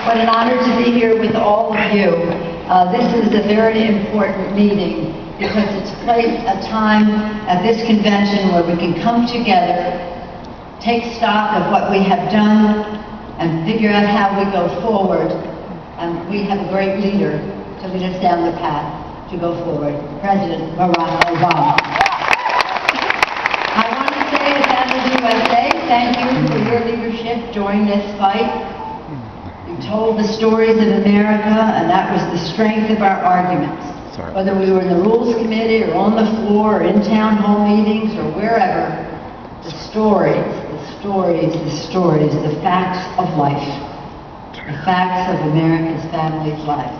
What an honor to be here with all of you. This is a very important meeting because it's a time at this convention where we can come together, take stock of what we have done, and figure out how we go forward. And we have a great leader to lead us down the path to go forward, President Barack Obama. I want to say to Family USA, thank you for your leadership during this fight. You told the stories of America, and that was the strength of our arguments. Whether we were in the Rules Committee, or on the floor, or in town hall meetings, or wherever, the stories, the facts of life, the facts of America's family's life,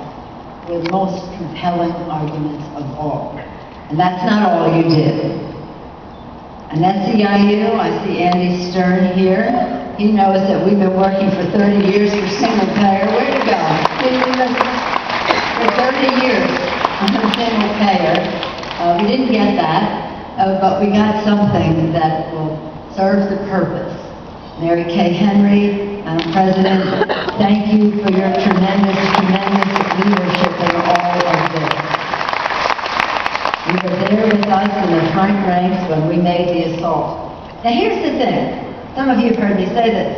were the most compelling arguments of all. And that's not all you did. And that's EIU. I see Andy Stern here. He knows that we've been working for 30 years for single payer. Way to go. For 30 years on the single payer. We didn't get that, but we got something that will serve the purpose. Mary Kay Henry, Madam President, thank you for your tremendous leadership in all of this. You were there with us in the front ranks when we made the assault. Now here's the thing. Some of you have heard me say this,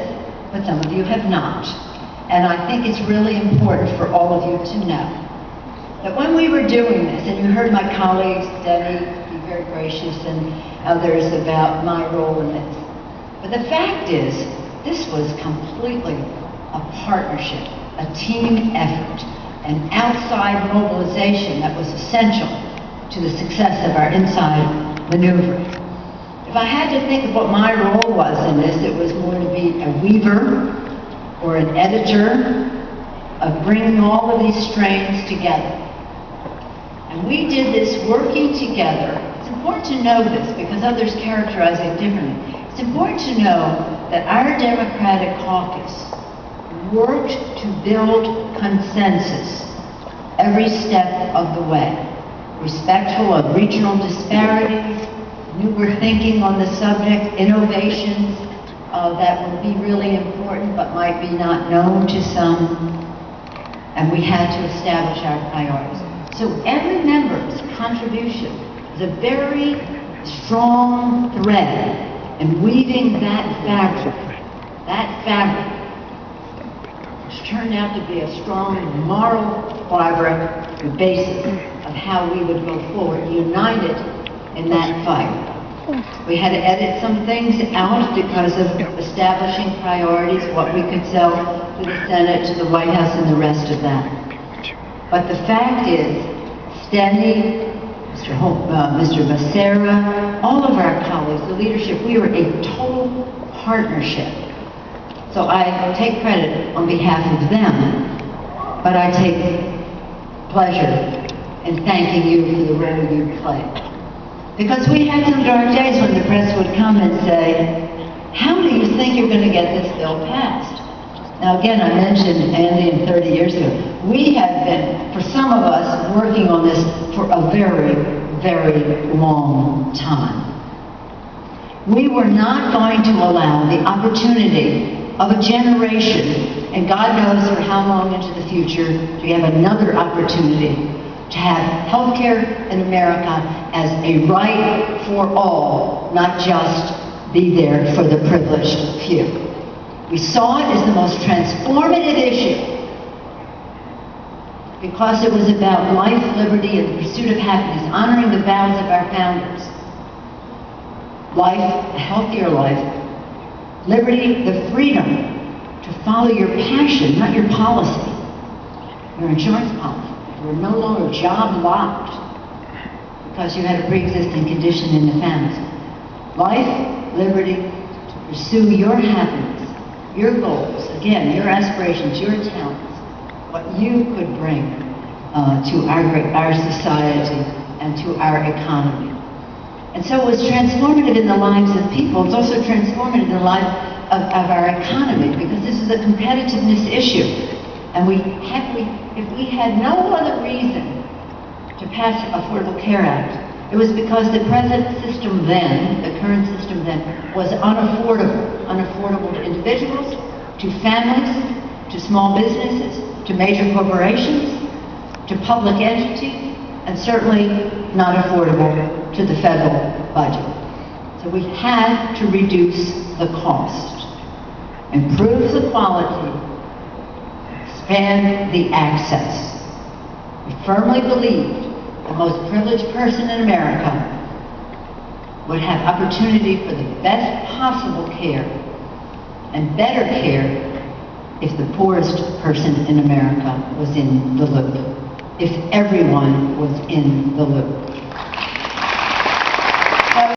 but some of you have not. And I think it's really important for all of you to know that when we were doing this, and you heard my colleagues, Debbie, be very gracious, and others about my role in this. But the fact is, this was completely a partnership, a team effort, an outside mobilization that was essential to the success of our inside maneuvering. If I had to think of what my role was in this, it was more to be a weaver or an editor of bringing all of these strands together. And we did this working together. It's important to know this because others characterize it differently. It's important to know that our Democratic caucus worked to build consensus every step of the way, respectful of regional disparities, new thinking on the subject, innovations that would be really important but might be not known to some, and we had to establish our priorities. So every member's contribution is a very strong thread in weaving that fabric, which turned out to be a strong moral fiber, the basis of how we would go forward, united in that fight. We had to edit some things out because of establishing priorities, what we could sell to the Senate, to the White House, and the rest of that. But the fact is, Steny, Mr. Becerra, all of our colleagues, the leadership, we were a total partnership. So I take credit on behalf of them, but I take pleasure in thanking you for the role you played. Because we had some dark days when the press would come and say, how do you think you're going to get this bill passed? Now again, I mentioned Andy 30 years ago. We have been, for some of us, working on this for a very, very long time. We were not going to allow the opportunity of a generation, and God knows for how long into the future, we have another opportunity to have healthcare in America as a right for all, not just be there for the privileged few. We saw it as the most transformative issue because it was about life, liberty, and the pursuit of happiness, honoring the vows of our founders. Life, a healthier life. Liberty, the freedom to follow your passion, not your policy, your insurance policy. You were no longer job locked because you had a pre-existing condition in the family. Life, liberty, to pursue your happiness, your goals, again, your aspirations, your talents, what you could bring to our society and to our economy. And so it was transformative in the lives of people. It's also transformative in the life of our economy because this is a competitiveness issue. And if we had no other reason to pass the Affordable Care Act, it was because the present system then, the current system then, was unaffordable to individuals, to families, to small businesses, to major corporations, to public entities, and certainly not affordable to the federal budget. So we had to reduce the cost, improve the quality, expand the access. We firmly believed the most privileged person in America would have opportunity for the best possible care and better care if the poorest person in America was in the loop, if everyone was in the loop.